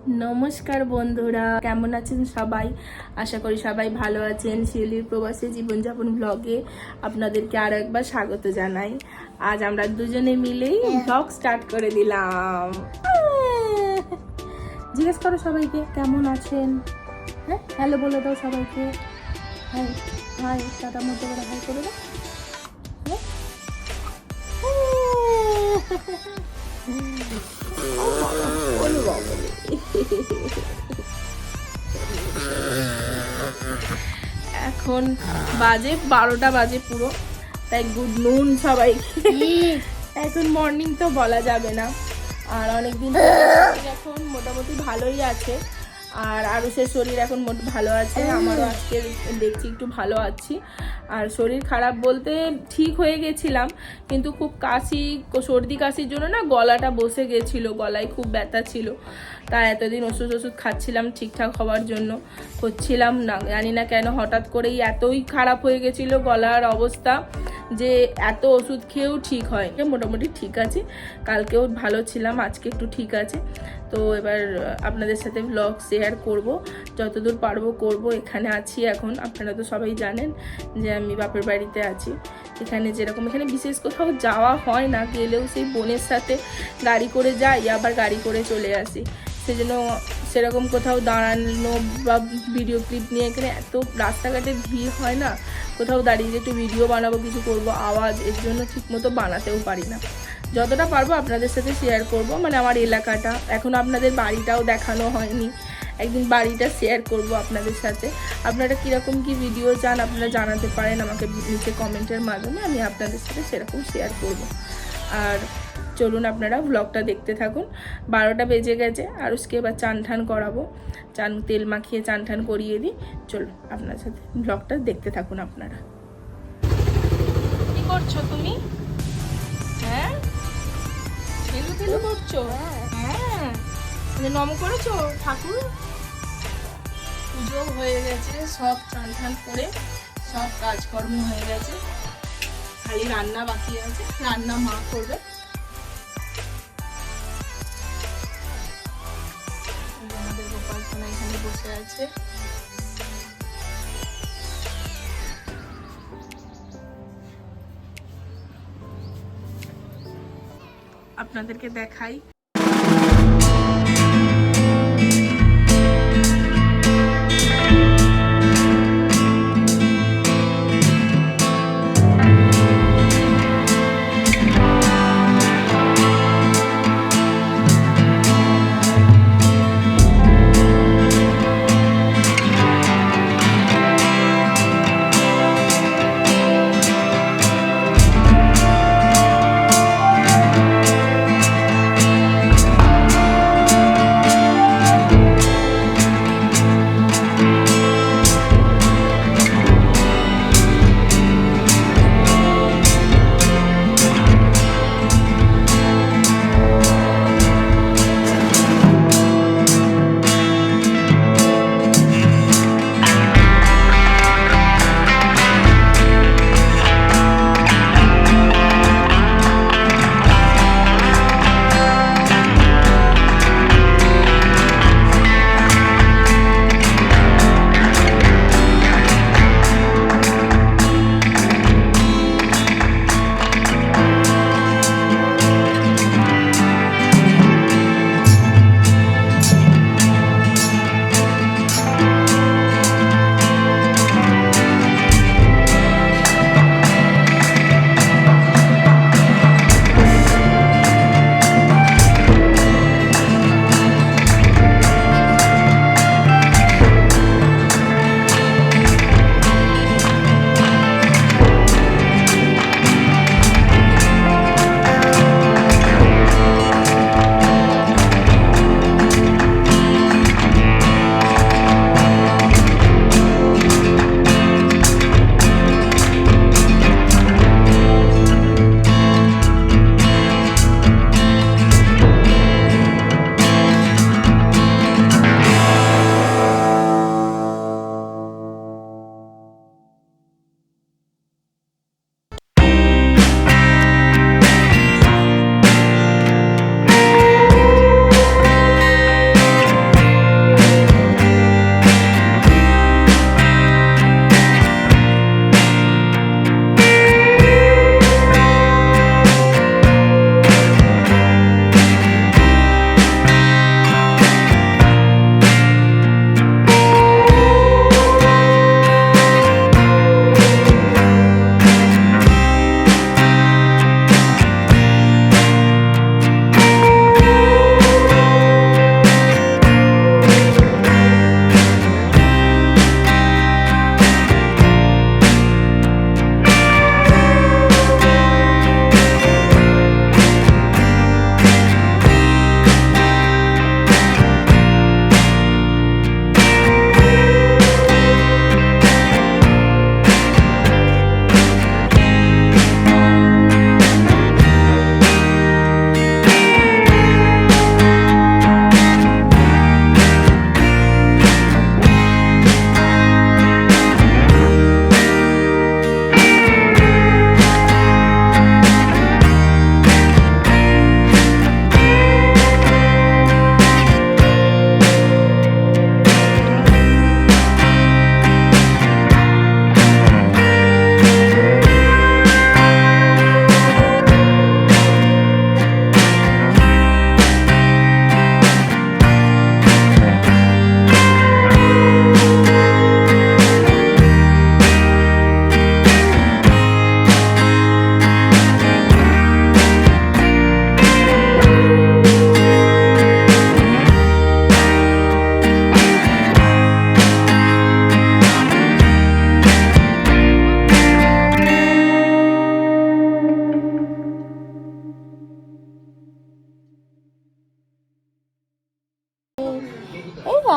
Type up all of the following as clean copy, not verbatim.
নমস্কার বন্ধুরা, কেমন আছেন সবাই? আশা করি সবাই ভালো আছেন। শিলির প্রবাসী জীবনযাপন ব্লগে আপনাদেরকে আরো একবার স্বাগত জানাই। আজ আমরা দুজনে মিলেই ব্লগ স্টার্ট করে দিলাম। জিজ্ঞেস করো সবাইকে কেমন আছেন। হ্যাঁ, হ্যালো বলে দাও সবাইকে। হাই হাই, টাটা মতো করে হাই করে দাও। এখন বাজে 12টা বাজে পুরো, তাই গুড নুন সবাইকে। এখন মর্নিং তো বলা যাবে না, আর অনেকদিন এখন মোটামুটি ভালোই আছে। আর আরুষের শরীর এখন ভালো আছে, আমারও আজকে দেখছি একটু ভালো আছি। আর শরীর খারাপ বলতে ঠিক হয়ে গেছিলাম, কিন্তু খুব কাশি, সর্দি কাশির জন্য না গলাটা বসে গেছিলো, গলায় খুব ব্যথা ছিল। তাই এতদিন ওষুধ খাচ্ছিলাম ঠিকঠাক হওয়ার জন্য, হচ্ছিলাম না। জানি না কেন হঠাৎ করেই এতই খারাপ হয়ে গেছিলো গলার অবস্থা যে এত ওষুধ খেয়েও ঠিক হয়। মোটামুটি ঠিক আছে, কালকেও ভালো ছিলাম, আজকে একটু ঠিক আছে। তো এবার আপনাদের সাথে ব্লগ শেয়ার করব, যতদূর পারবো করব। এখানে আছি এখন, আপনারা তো সবাই জানেন যে আমি বাপের বাড়িতে আছি। এখানে যেরকম এখানে বিশেষ কোথাও যাওয়া হয় না, গেলেও সেই বোনের সাথে গাড়ি করে যাই, আবার গাড়ি করে চলে আসি। সেজন্য সেরকম কোথাও দাঁড়ানো বা ভিডিও ক্লিপ নিয়ে, এখানে এত রাস্তাঘাটে ভিড় হয় না, কোথাও দাঁড়িয়ে যে একটু ভিডিও বানাবো, কিছু করব, আওয়াজ এর জন্য ঠিকমতো বানাতেও পারি না। যতটা পারবো আপনাদের সাথে শেয়ার করব, মানে আমার এলাকাটা। এখন আপনাদের বাড়িটাও দেখানো হয়নি, একদিন বাড়িটা শেয়ার করব আপনাদের সাথে। আপনারা কীরকম কি ভিডিও চান আপনারা জানাতে পারেন আমাকে নিচে কমেন্টের মাধ্যমে, আমি আপনাদের সাথে সেরকম শেয়ার করব। আর চলুন আপনারা ব্লগটা দেখতে থাকুন। 12টা বেজে গেছে, আরুষকে এবার চান ঠান করাবো, তেল মাখিয়ে চান ঠান করিয়ে দিই। চলুন আপনার সাথে ব্লগটা দেখতে থাকুন আপনারা। কি করছো তুমি? হ্যাঁ, খেলু করছো? হ্যাঁ, নম করেছো ঠাকুর? পুজো হয়ে গেছে, সব চান ঠান করে সব কাজকর্ম হয়ে গেছে, খালি রান্না বাকি আছে। রান্না মা করবে। আমাদের গোপাল সোনা এখানে বসে আছে। আপনাদেরকে দেখাই।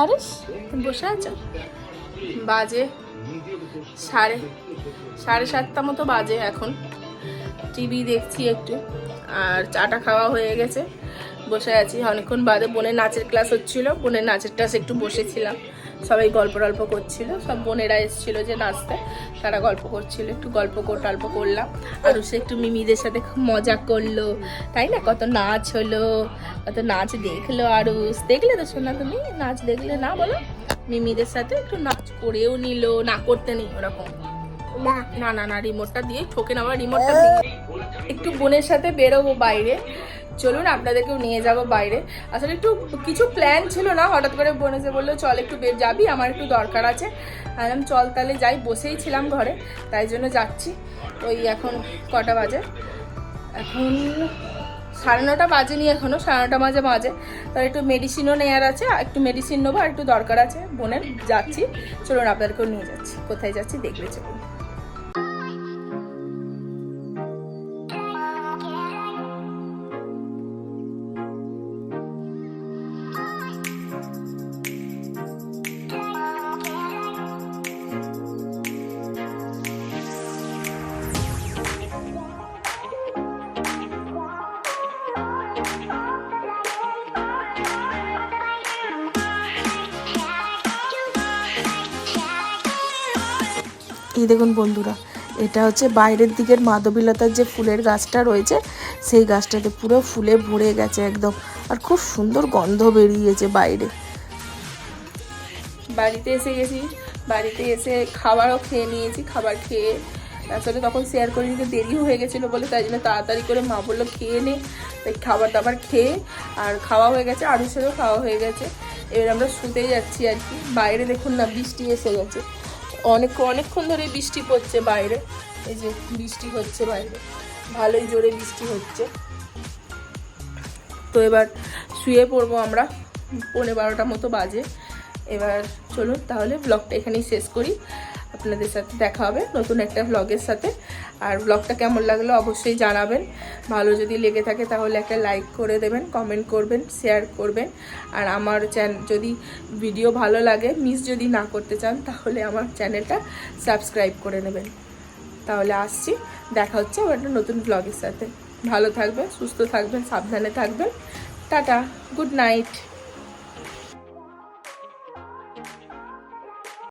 আরিশ বসে আছো? বাজে সাড়ে 7:30 মতো বাজে এখন। টিভি দেখছি একটু, আর চাটা খাওয়া হয়ে গেছে, বসে আছি অনেকক্ষণ বাদে। বোনের নাচের ক্লাস হচ্ছিল, বোনের নাচের ক্লাস একটু বসেছিলাম, সবাই গল্প টল্প করছিল, সব বোনেরা এসেছিল যে নাচতে, তারা গল্প করছিল, একটু গল্প করলাম। আর সে একটু মিমিদের সাথে খুব মজা করলো, তাই না? কত নাচ হলো, কত নাচ দেখলো। আরুষ দেখলে তো শোনা, তুমি নাচ দেখলে না? বলো, মিমিদের সাথে একটু নাচ করেও নিল, না করতে নেই ওরকম না না না, রিমোটটা দিয়ে ঠোকে না, রিমোটটা দিয়ে। একটু বোনের সাথে বেরোবো বাইরে, চলুন আপনাদেরকেও নিয়ে যাব বাইরে। আসলে একটু কিছু প্ল্যান ছিল না, হঠাৎ করে বোন এসে বললো চল একটু যাবি, আমার একটু দরকার আছে। আমি চল তাহলে যাই, বসেই ছিলাম ঘরে, তাই জন্য যাচ্ছি। ওই এখন কটা বাজে? এখন 9:30 বাজেনি, এখনও 9:30 বাজে। তার একটু মেডিসিনও নেওয়ার আছে, একটু মেডিসিন নেবো, আর একটু দরকার আছে বোনের, যাচ্ছি। চলুন আপনাদেরকেও নিয়ে যাচ্ছি, কোথায় যাচ্ছি দেখবে চলুন। এই দেখুন বন্ধুরা, এটা হচ্ছে বাইরের দিকের মাধবীলতার যে ফুলের গাছটা রয়েছে, সেই গাছটাতে পুরো ফুলে ভরে গেছে একদম, আর খুব সুন্দর গন্ধ বেরিয়েছে বাইরে। বাড়িতে এসে গেছি, বাড়িতে এসে খাবারও খেয়ে নিয়েছি। খাবার খেয়ে আসলে তখন শেয়ার করে নিতে দেরি হয়ে গেছিলো বলে, তাই জন্য তাড়াতাড়ি করে মা বললো খেয়ে নে। তাই খাবার দাবার খেয়ে, আর খাওয়া হয়ে গেছে, আরুষেরও খাওয়া হয়ে গেছে। এবার আমরা শুতে যাচ্ছি আর কি। বাইরে দেখুন না, বৃষ্টি এসে গেছে, অনেকক্ষণ ধরে বৃষ্টি পড়ছে বাইরে। এই যে বৃষ্টি হচ্ছে বাইরে, ভালোই জোরে বৃষ্টি হচ্ছে। তো এবার শুয়ে পড়বো আমরা, 11:30 মতো বাজে। এবার চলুন তাহলে ব্লগটা এখানেই শেষ করি। আপনাদের সাথে দেখা হবে নতুন একটা ব্লগের সাথে। আর ব্লগটা কেমন লাগলো অবশ্যই জানাবেন। ভালো যদি লেগে থাকে তাহলে একটা লাইক করে দেবেন, কমেন্ট করবেন, শেয়ার করবেন। আর আমার যদি ভিডিও ভালো লাগে, মিস যদি না করতে চান, তাহলে আমার চ্যানেলটা সাবস্ক্রাইব করে নেবেন। তাহলে আসছি, দেখা হচ্ছে আবার একটা নতুন ব্লগের সাথে। ভালো থাকবেন, সুস্থ থাকবেন, সাবধানে থাকবেন। Tata, good night.